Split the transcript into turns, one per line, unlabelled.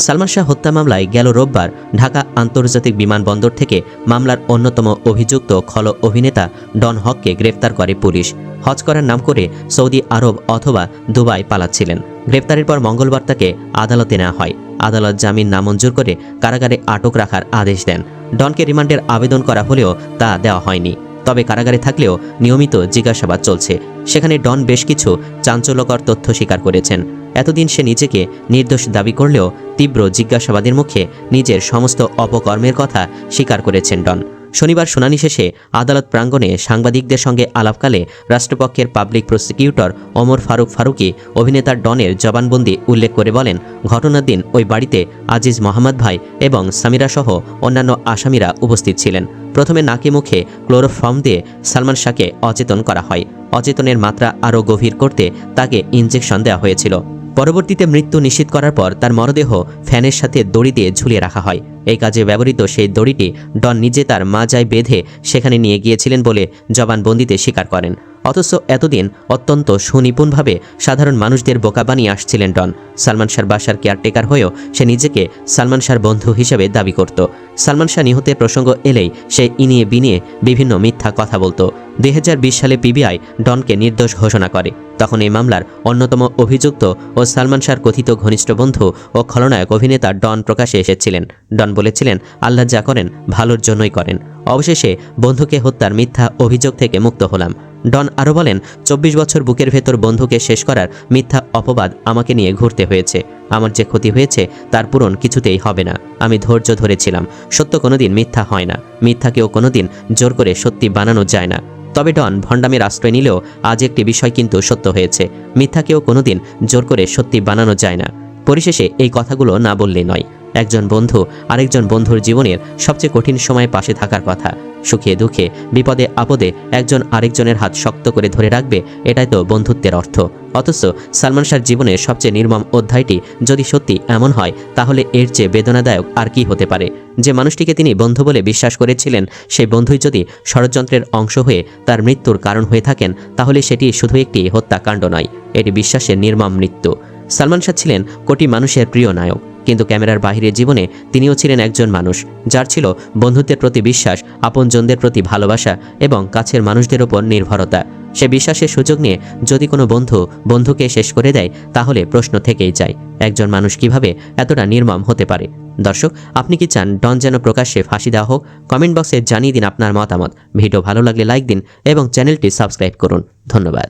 সালমান শাহ হত্যা মামলায় গেল রোববার ঢাকা আন্তর্জাতিক বিমানবন্দর থেকে মামলার অন্যতম অভিযুক্ত খল অভিনেতা ডন হককে গ্রেফতার করে পুলিশ। হজ করার নাম করে সৌদি আরব অথবা দুবাই পালাচ্ছিলেন। গ্রেফতারের পর মঙ্গলবার তাকে আদালতে নেওয়া হয়। আদালত জামিন নামঞ্জুর করে কারাগারে আটক রাখার আদেশ দেন। ডনকে রিমান্ডের আবেদন করা হলেও তা দেওয়া হয়নি। তবে কারাগারে থাকলেও নিয়মিত জিজ্ঞাসাবাদ চলছে। সেখানে ডন বেশ কিছু চাঞ্চল্যকর তথ্য স্বীকার করেছেন। এতদিন সে নিজেকে নির্দোষ দাবি করলেও তীব্র জিজ্ঞাসাবাদের মুখে নিজের সমস্ত অপকর্মের কথা স্বীকার করেছেন ডন। শনিবার শুনানি শেষে আদালত প্রাঙ্গণে সাংবাদিকদের সঙ্গে আলাপকালে রাষ্ট্রপক্ষের পাবলিক প্রসিকিউটর ওমর ফারুক ফারুকি অভিনেতা ডনের জবানবন্দি উল্লেখ করে বলেন, ঘটনার দিন ওই বাড়িতে আজিজ মোহাম্মদ ভাই এবং সামিরা সহ অন্যান্য আসামিরা উপস্থিত ছিলেন। প্রথমে নাকে মুখে ক্লোরোফর্ম দিয়ে সালমান শাহকে অচেতন করা হয়। অচেতনের মাত্রা আরও গভীর করতে তাকে ইনজেকশন দেওয়া হয়েছিল। পরবর্তীতে মৃত্যু নিশ্চিত করার পর তার মরদেহ ফ্যানের সাথে দড়ি দিয়ে ঝুলিয়ে রাখা হয়। এই কাজে ব্যবহৃত সেই দড়িটি ডন নিজে তার মাজায় বেঁধে সেখানে নিয়ে গিয়েছিলেন বলে জবানবন্দিতে স্বীকার করেন। অথচ এতদিন অত্যন্ত সুনিপুণভাবে সাধারণ মানুষদের বোকা বানিয়ে আসছিলেন ডন। সালমান শাহর বাসার কেয়ারটেকার হয়েও সে নিজেকে সালমান শাহর বন্ধু হিসেবে দাবি করত। সালমান শাহ নিহতের প্রসঙ্গ এলেই সে ইনিয়ে বিনিয়ে বিভিন্ন মিথ্যা কথা বলতো। 2020 সালে পিবিআই ডনকে নির্দোষ ঘোষণা করে। তখন এই মামলার অন্যতম অভিযুক্ত ও সালমান শাহর কথিত ঘনিষ্ঠ বন্ধু ও খলনায়ক অভিনেতা ডন প্রকাশে এসেছিলেন। ডন বলেছিলেন, আল্লাহ যা করেন ভালোর জন্যই করেন। অবশেষে বন্ধুকে হত্যার মিথ্যা অভিযোগ থেকে মুক্ত হলাম। ডন আরও বলেন, 24 বছর বুকের ভেতর বন্ধুকে শেষ করার মিথ্যা অপবাদ আমাকে নিয়ে ঘুরতে হয়েছে। আমার যে ক্ষতি হয়েছে তার পূরণ কিছুতেই হবে না। আমি ধৈর্য ধরেছিলাম। সত্য কোনোদিন মিথ্যা হয় না। মিথ্যাকেও কোনোদিন জোর করে সত্যি বানানো যায় না। তবে ডন ভণ্ডামির আশ্রয় নিলেও আজ একটি বিষয় কিন্তু সত্য হয়েছে, মিথ্যাকেও কোনোদিন জোর করে সত্যি বানানো যায় না। পরিশেষে এই কথাগুলো না বললেই নয়। একজন বন্ধু আরেকজন বন্ধুর জীবনের সবচেয়ে কঠিন সময়ে পাশে থাকার কথা। সুখে দুঃখে বিপদে আপদে একজন আরেকজনের হাত শক্ত করে ধরে রাখবে, এটাই তো বন্ধুত্বের অর্থ। অথচ সালমান শাহর জীবনের সবচেয়ে নির্মম অধ্যায়টি যদি সত্যি এমন হয়, তাহলে এর চেয়ে বেদনাদায়ক আর কি হতে পারে? যে মানুষটিকে তিনি বন্ধু বলে বিশ্বাস করেছিলেন, সেই বন্ধুই যদি ষড়যন্ত্রের অংশ হয়ে তার মৃত্যুর কারণ হয়ে থাকেন, তাহলে সেটি শুধু একটি হত্যাকাণ্ড নয়, এটি বিশ্বাসের নির্মম মৃত্যু। সালমান শাহ ছিলেন কোটি মানুষের প্রিয় নায়ক, কিন্তু ক্যামেরার বাহিরের জীবনে তিনিও ছিলেন একজন মানুষ যার ছিল বন্ধুত্বের প্রতি বিশ্বাস, আপনজনদের প্রতি ভালোবাসা এবং কাছের মানুষদের ওপর নির্ভরতা। সে বিশ্বাসের সুযোগ নিয়ে যদি কোনো বন্ধুকে শেষ করে দেয়, তাহলে প্রশ্ন থেকেই যায়, একজন মানুষ কিভাবে এতটা নির্মম হতে পারে? দর্শক, আপনি কি চান ডন যেন প্রকাশ্যে ফাঁসি দেওয়া হোক? কমেন্ট বক্সে জানিয়ে দিন আপনার মতামত। ভিডিও ভালো লাগলে লাইক দিন এবং চ্যানেলটি সাবস্ক্রাইব করুন। ধন্যবাদ।